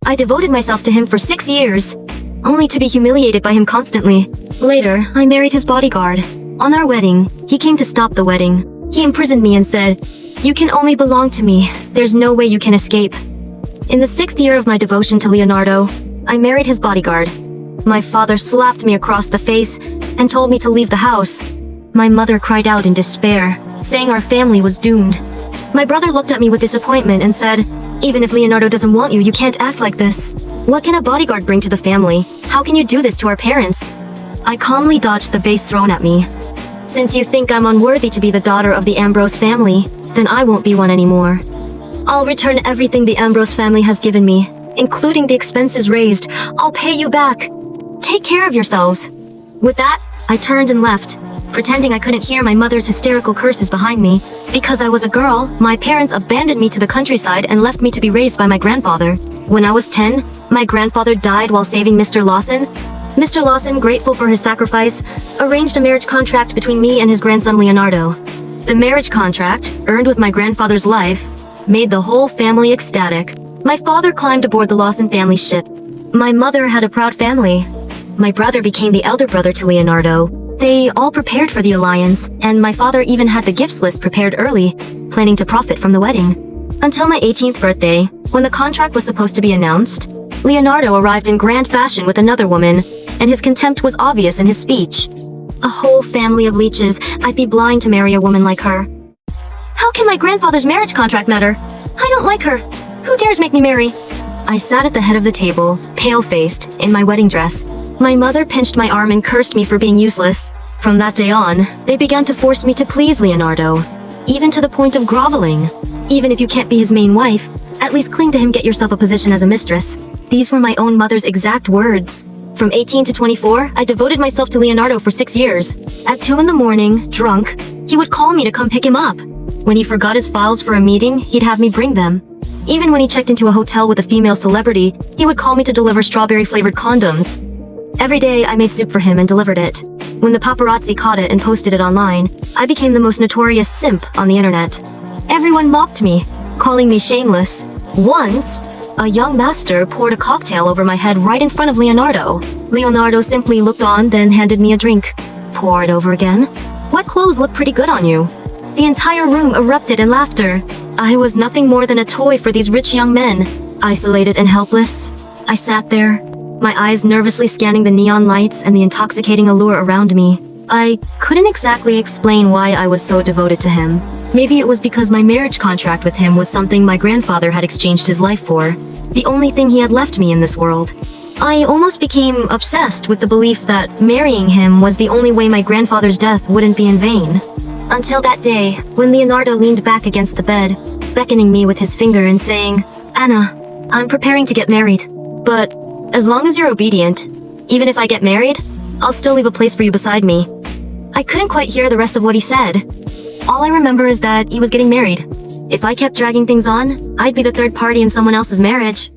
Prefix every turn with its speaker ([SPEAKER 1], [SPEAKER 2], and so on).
[SPEAKER 1] I devoted myself to him for 6 years, only to be humiliated by him constantly. Later, I married his bodyguard. On our wedding, he came to stop the wedding. He imprisoned me and said, "You can only belong to me. There's no way you can escape." In the 6th year of my devotion to Leonardo, I married his bodyguard. My father slapped me across the face and told me to leave the house. My mother cried out in despair, saying our family was doomed. My brother looked at me with disappointment and said, "Even if Leonardo doesn't want you, you can't act like this. What can a bodyguard bring to the family? How can you do this to our parents?" I calmly dodged the vase thrown at me. "Since you think I'm unworthy to be the daughter of the Ambrose family, then I won't be one anymore. I'll return everything the Ambrose family has given me, including the expenses raised. I'll pay you back. Take care of yourselves." With that, I turned and left, pretending I couldn't hear my mother's hysterical curses behind me. Because I was a girl, my parents abandoned me to the countryside and left me to be raised by my grandfather. When I was 10, my grandfather died while saving Mr. Lawson. Mr. Lawson, grateful for his sacrifice, arranged a marriage contract between me and his grandson Leonardo. The marriage contract, earned with my grandfather's life, made the whole family ecstatic. My father climbed aboard the Lawson family ship. My mother had a proud family. My brother became the elder brother to Leonardo. They all prepared for the alliance, and my father even had the gifts list prepared early, planning to profit from the wedding. Until my 18th birthday, when the contract was supposed to be announced, Leonardo arrived in grand fashion with another woman, and his contempt was obvious in his speech. "A whole family of leeches. I'd be blind to marry a woman like her. How can my grandfather's marriage contract matter? I don't like her. Who dares make me marry?" I sat at the head of the table, pale-faced, in my wedding dress. My mother pinched my arm and cursed me for being useless. From that day on, they began to force me to please Leonardo, even to the point of groveling. "Even if you can't be his main wife, at least cling to him, get yourself a position as a mistress." These were my own mother's exact words. From 18 to 24, I devoted myself to Leonardo for 6 years. At 2 in the morning, drunk, he would call me to come pick him up. When he forgot his files for a meeting, he'd have me bring them. Even when he checked into a hotel with a female celebrity, he would call me to deliver strawberry-flavored condoms. Every day, I made soup for him and delivered it. When the paparazzi caught it and posted it online, I became the most notorious simp on the internet. Everyone mocked me, calling me shameless. Once, a young master poured a cocktail over my head right in front of Leonardo. Leonardo simply looked on, then handed me a drink. "Pour it over again? What clothes look pretty good on you?" The entire room erupted in laughter. I was nothing more than a toy for these rich young men. Isolated and helpless, I sat there, my eyes nervously scanning the neon lights and the intoxicating allure around me. I couldn't exactly explain why I was so devoted to him. Maybe it was because my marriage contract with him was something my grandfather had exchanged his life for, the only thing he had left me in this world. I almost became obsessed with the belief that marrying him was the only way my grandfather's death wouldn't be in vain. Until that day, when Leonardo leaned back against the bed, beckoning me with his finger and saying, "Anna, I'm preparing to get married. But as long as you're obedient, even if I get married, I'll still leave a place for you beside me." I couldn't quite hear the rest of what he said. All I remember is that he was getting married. If I kept dragging things on, I'd be the third party in someone else's marriage.